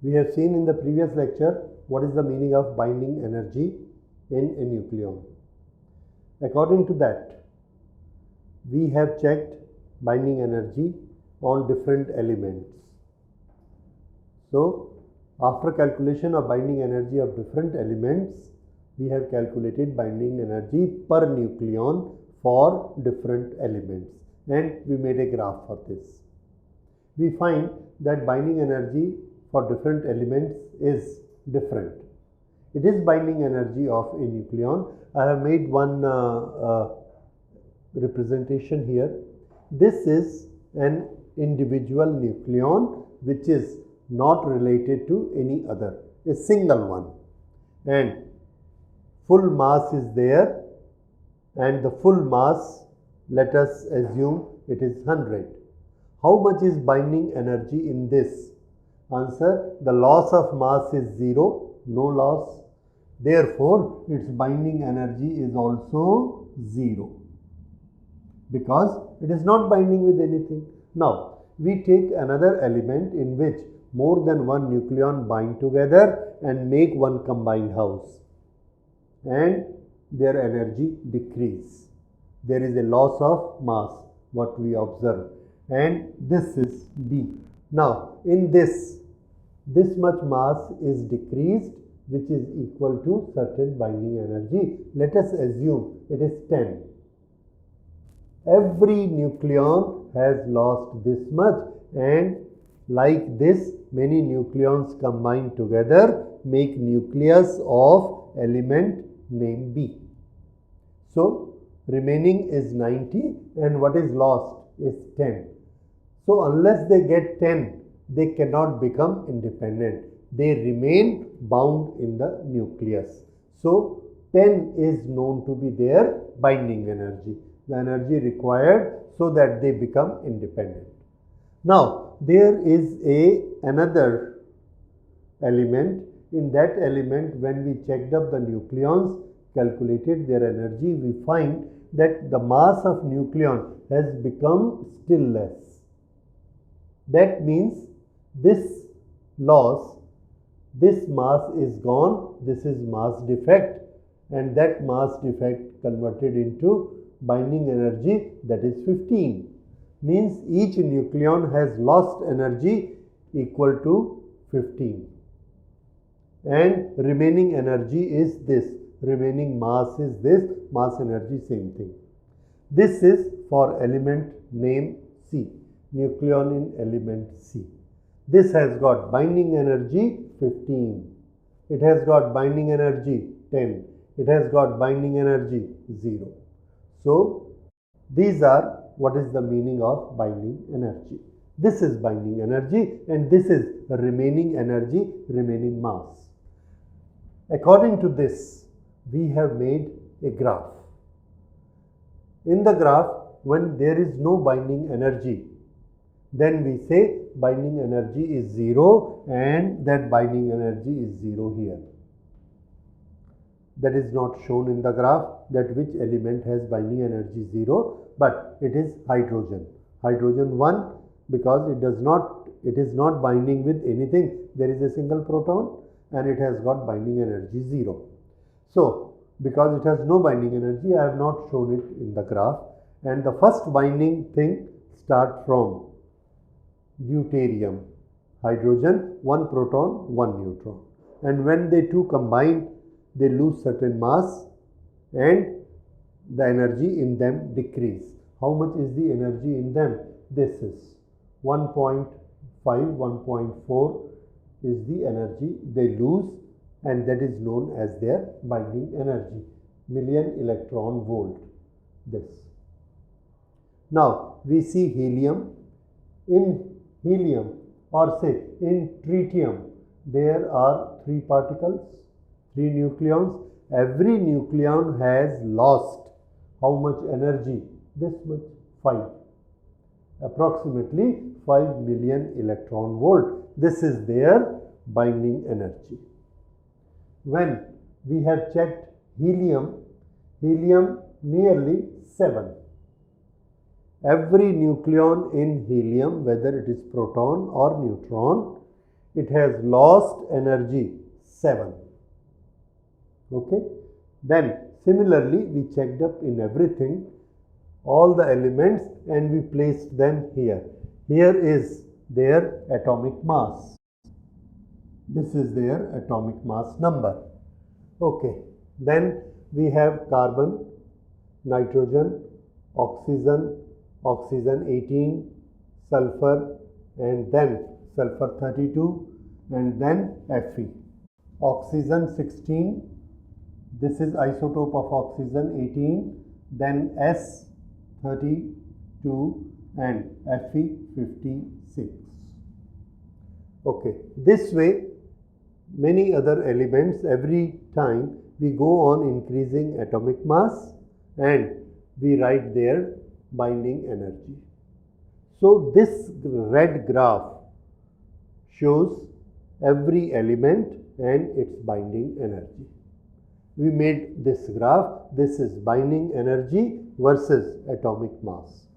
We have seen in the previous lecture what is the meaning of binding energy in a nucleon. According to that, we have checked binding energy on different elements. So, after calculation of binding energy of different elements, we have calculated binding energy per nucleon for different elements, and we made a graph for this. We find that binding energy for different elements is different. It is binding energy of a nucleon. I have made one representation here. This is an individual nucleon which is not related to any other, a single one, and full mass is there, and the full mass, let us assume it is 100. How much is binding energy in this? Answer: the loss of mass is 0, no loss. Therefore, its binding energy is also 0 because it is not binding with anything. Now, we take another element in which more than one nucleon bind together and make one combined house, and their energy decrease. There is a loss of mass, what we observe, and this is B. Now, in this much mass is decreased, which is equal to certain binding energy. Let us assume it is 10. Every nucleon has lost this much, and like this, many nucleons combined together make nucleus of element named B. So, remaining is 90 and what is lost is 10. So, unless they get 10, they cannot become independent. They remain bound in the nucleus. So, 10 is known to be their binding energy, the energy required so that they become independent. Now, there is another element. In that element, when we checked up the nucleons, calculated their energy, we find that the mass of nucleon has become still less. That means this loss, this mass is gone, this is mass defect, and that mass defect converted into binding energy, that is 15. Means each nucleon has lost energy equal to 15. And remaining energy is this, remaining mass is this, mass energy same thing. This is for element name C, nucleon in element C. This has got binding energy 15, it has got binding energy 10, it has got binding energy 0. So, these are what is the meaning of binding energy. This is binding energy and this is remaining energy, remaining mass. According to this, we have made a graph. In the graph, when there is no binding energy, then we say binding energy is 0 and that binding energy is 0 here. That is not shown in the graph that which element has binding energy 0, but it is hydrogen. Hydrogen 1 because it is not binding with anything. There is a single proton and it has got binding energy 0. So, because it has no binding energy, I have not shown it in the graph, and the first binding thing starts from deuterium, hydrogen, 1 proton, 1 neutron, and when they two combine, they lose certain mass and the energy in them decrease. How much is the energy in them? This is 1.5, 1.4 is the energy they lose, and that is known as their binding energy, million electron volt. This. Now, we see helium. In helium, or say in tritium, there are 3 particles, 3 nucleons. Every nucleon has lost how much energy? This much, 5. Approximately 5 million electron volt. This is their binding energy. When we have checked helium nearly 7. Every nucleon in helium, whether it is proton or neutron, it has lost energy 7. Okay. Then similarly we checked up in everything, all the elements, and we placed them here. Here is their atomic mass. This is their atomic mass number. Okay. Then we have carbon, nitrogen, oxygen, oxygen 18, sulfur, and then sulfur 32, and then Fe. Oxygen 16, this is isotope of oxygen 18, then S 32 and Fe 56. Okay, this way many other elements, every time we go on increasing atomic mass and we write their binding energy. So this red graph shows every element and its binding energy. We made this graph. This is binding energy versus atomic mass.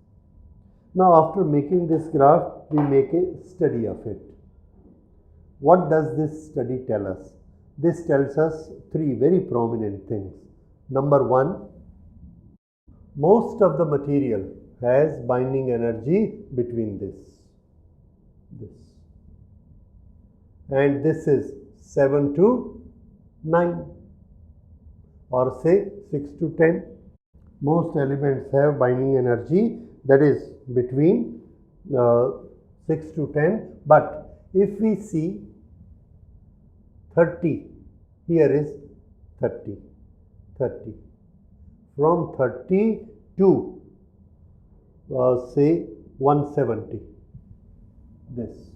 Now after making this graph, we make a study of it. What does this study tell us? This tells us three very prominent things. Number one, most of the material has binding energy between this. And this is 7 to 9, or say 6 to 10. Most elements have binding energy that is between 6 to 10, but if we see 30, here is 30. From 30 to say 170, this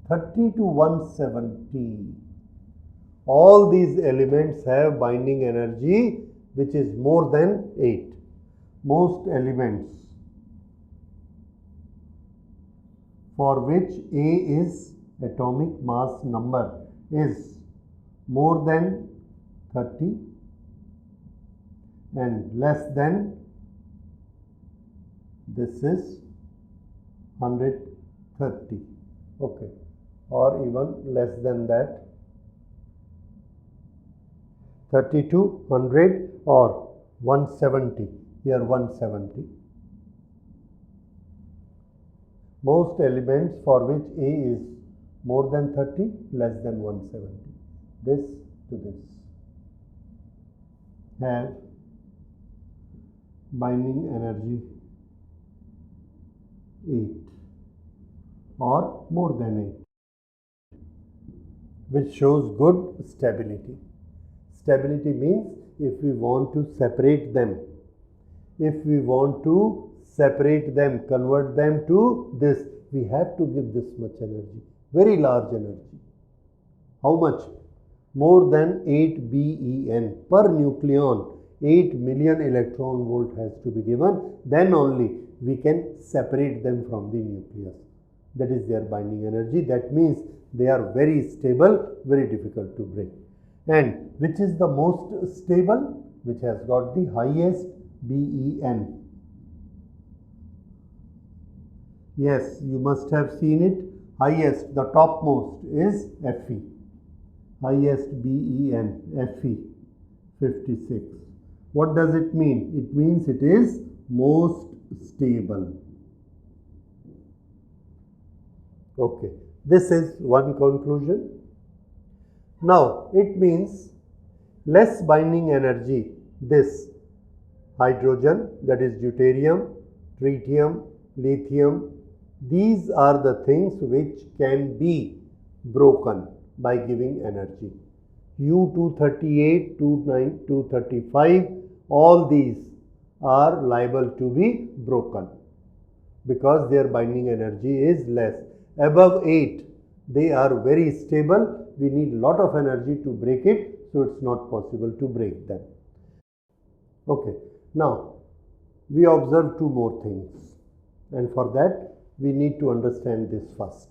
30 to 170, all these elements have binding energy which is more than 8. Most elements for which A is atomic mass number is more than 30 and less than, this is 130, okay, or even less than that, 30 to 100 or 170, here 170. Most elements for which A is more than 30, less than 170, this to this, have binding energy 8 or more than 8, which shows good stability. Stability means if we want to separate them, convert them to this, we have to give this much energy, very large energy. How much? More than 8 BeN per nucleon. 8 million electron volt has to be given, then only we can separate them from the nucleus. That is their binding energy. That means they are very stable, very difficult to break. And which is the most stable? Which has got the highest BeN. Yes, you must have seen it. Highest, the topmost is Fe. Highest BeN, Fe, 56. What does it mean? It means it is most stable. Okay, this is one conclusion. Now, it means less binding energy, this hydrogen, that is deuterium, tritium, lithium, these are the things which can be broken by giving energy. U-238, 235, all these are liable to be broken because their binding energy is less. Above 8, they are very stable. We need lot of energy to break it, so it's not possible to break them. Okay, now we observe two more things, and for that we need to understand this first.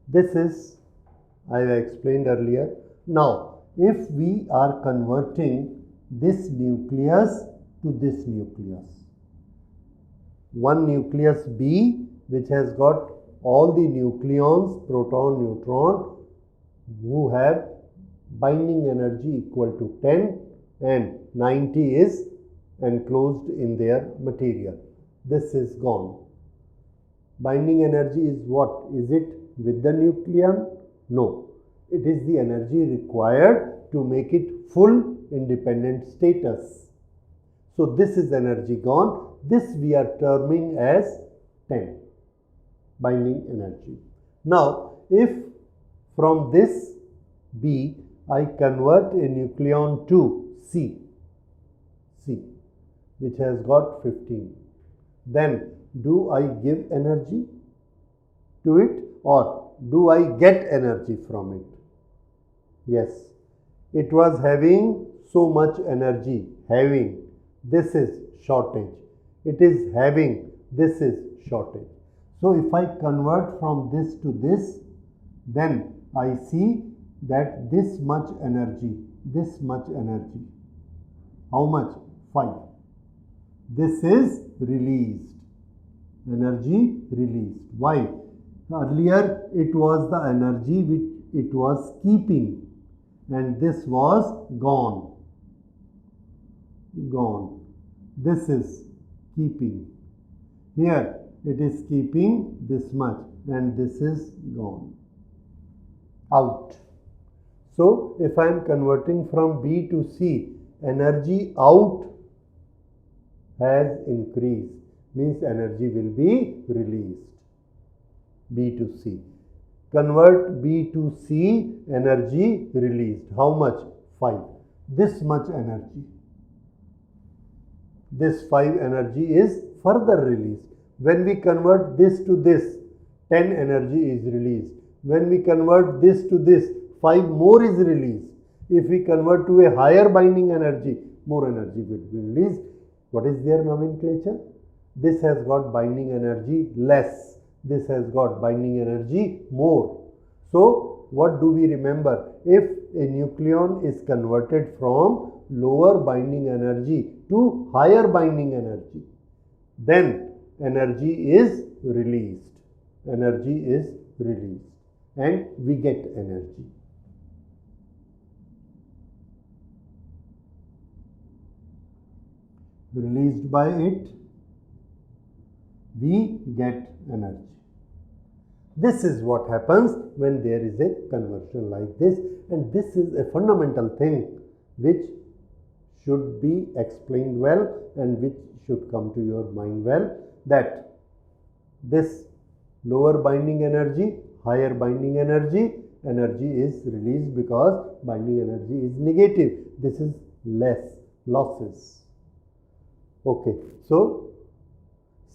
This is, I have explained earlier. Now, if we are converting this nucleus to this nucleus, one nucleus B which has got all the nucleons, proton, neutron, who have binding energy equal to 10 and 90 is enclosed in their material. This is gone. Binding energy is what? Is it with the nucleon? No. It is the energy required to make it full independent status. So this is energy gone. This we are terming as 10, binding energy. Now, if from this B I convert a nucleon to C, which has got 15, then do I give energy to it or do I get energy from it? Yes, it was having so much energy, this is shortage. It is having, this is shortage. So if I convert from this to this, then I see that this much energy, how much? 5. This is released, energy released. Why? Earlier it was the energy which it was keeping and this was gone. This is keeping. Here it is keeping this much and this is gone, out. So if I am converting from B to C, energy out has increased, means energy will be released. B to C. Convert B to C, energy released. How much? 5. This much energy. This 5 energy is further released. When we convert this to this, 10 energy is released. When we convert this to this, 5 more is released. If we convert to a higher binding energy, more energy will be released. What is their nomenclature? This has got binding energy less. This has got binding energy more. So, what do we remember? If a nucleon is converted from lower binding energy to higher binding energy, then energy is released. Energy is released and we get energy. Released by it, we get energy. This is what happens when there is a conversion like this, and this is a fundamental thing which should be explained well and which should come to your mind well, that this lower binding energy, higher binding energy, energy is released because binding energy is negative. This is less, losses. Okay, so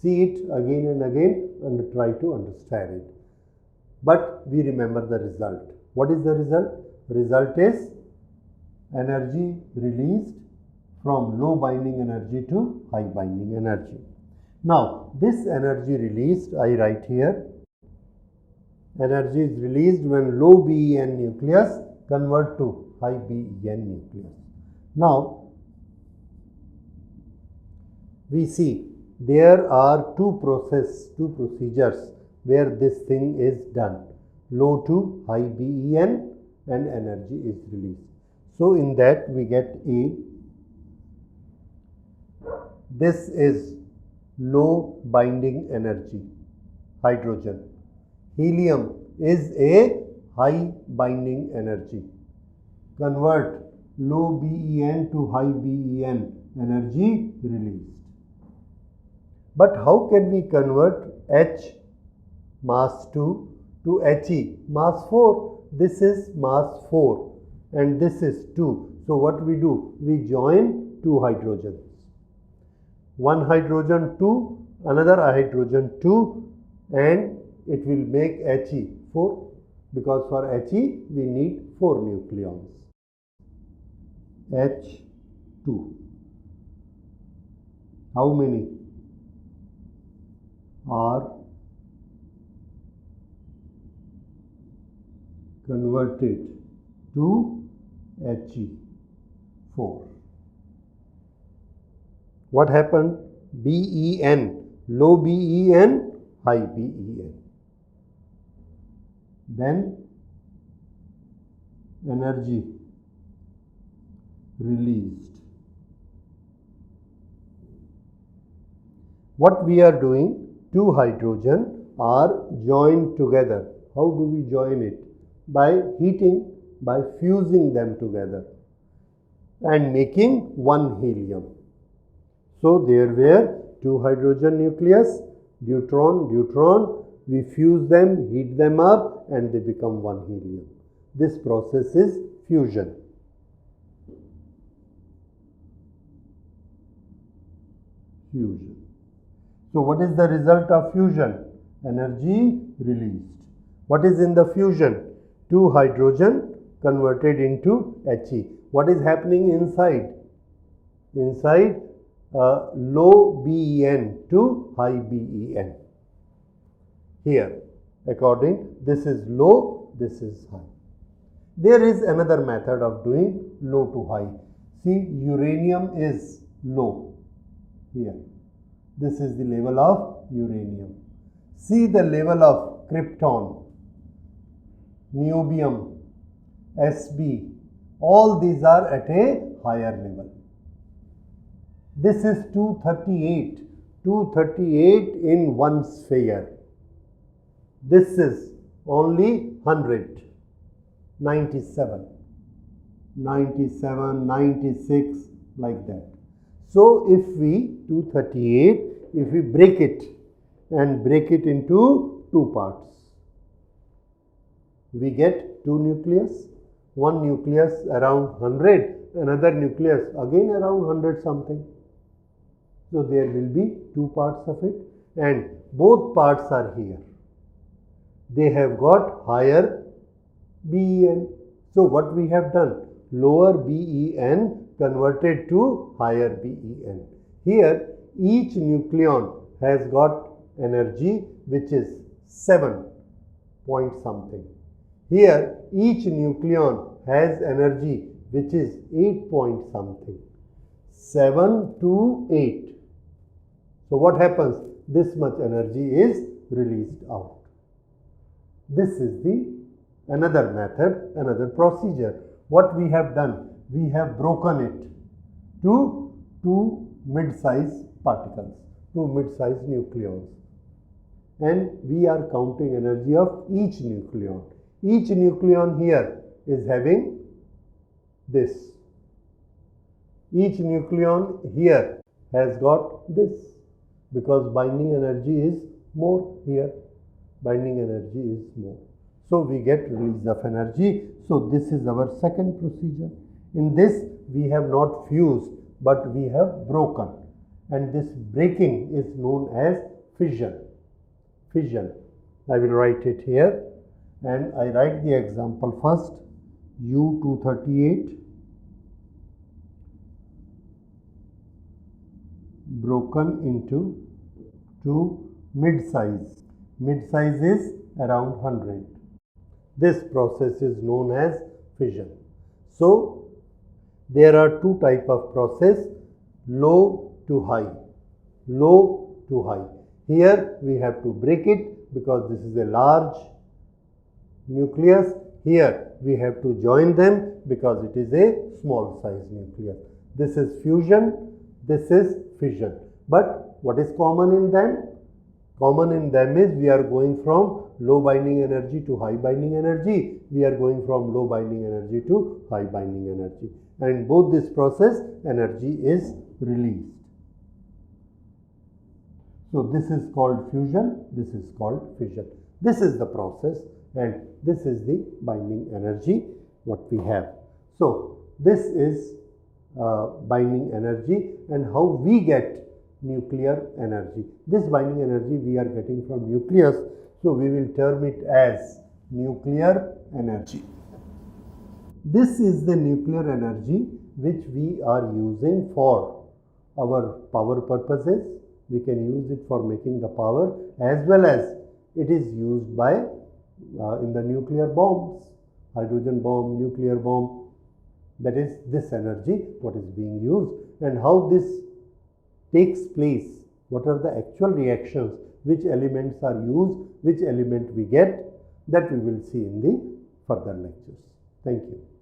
see it again and again and try to understand it. But we remember the result. What is the result? Result is energy released from low binding energy to high binding energy. Now, this energy released, I write here, energy is released when low BEN nucleus convert to high BEN nucleus. Now, we see there are two procedures where this thing is done. Low to high BEN and energy is released. So, in that we get A. This is low binding energy, hydrogen. Helium is a high binding energy. Convert low BEN to high BEN, energy released. But how can we convert H mass 2 to He mass 4? This is mass 4 and this is 2. So what we do? We join two hydrogens. One hydrogen 2, another hydrogen 2, and it will make He 4, because for He we need 4 nucleons. H2. How many are converted to He4? What happened? BEN, low BEN, high BEN. then energy released. What we are doing, two hydrogen are joined together. How do we join it? By heating, by fusing them together and making one helium. So there were two hydrogen nucleus, deuteron, deuteron, we fuse them, heat them up and they become one helium. This process is fusion. Fusion. So what is the result of fusion? Energy released. What is in the fusion? Two hydrogen converted into He. What is happening inside? Inside low BeN to high BeN. Here, this is low, this is high. There is another method of doing low to high. See, uranium is low here. This is the level of uranium. See the level of krypton, niobium, Sb. All these are at a higher level. This is 238. 238 in one sphere. This is only 100. 97, 97, 96 like that. So if we 238, if we break it and break it into two parts, we get two nucleus, one nucleus around 100, another nucleus again around 100 something. So there will be two parts of it and both parts are here. They have got higher BeN. So what we have done? Lower BeN converted to higher BeN. Here each nucleon has got energy which is 7 point something. Here each nucleon has energy which is 8 point something. 7 to 8. So what happens? This much energy is released out. This is the another method, another procedure. What we have done? We have broken it to two mid-size particles, two mid-size nucleons. And we are counting energy of each nucleon. Each nucleon here is having this. Each nucleon here has got this because binding energy is more here. Binding energy is more. So we get release of energy. So this is our second procedure. In this we have not fused but we have broken, and this breaking is known as fission. Fission. I will write it here and I write the example first. U238 broken into two mid-size. Mid-size is around 100. This process is known as fission. So there are two types of process, low to high. Low to high. Here we have to break it because this is a large nucleus. Here we have to join them because it is a small size nucleus. This is fusion, this is fission. But what is common in them? Common in them is we are going from low binding energy to high binding energy. We are going from low binding energy to high binding energy. And both this process energy is released. So this is called fusion, this is called fission. This is the process and this is the binding energy what we have. So this is binding energy and how we get nuclear energy. This binding energy we are getting from nucleus, so we will term it as nuclear energy. This is the nuclear energy which we are using for our power purposes. We can use it for making the power as well as it is used by in the nuclear bombs, hydrogen bomb, nuclear bomb. That is this energy what is being used, and how this takes place, what are the actual reactions, which elements are used, which element we get. that we will see in the further lectures. Thank you.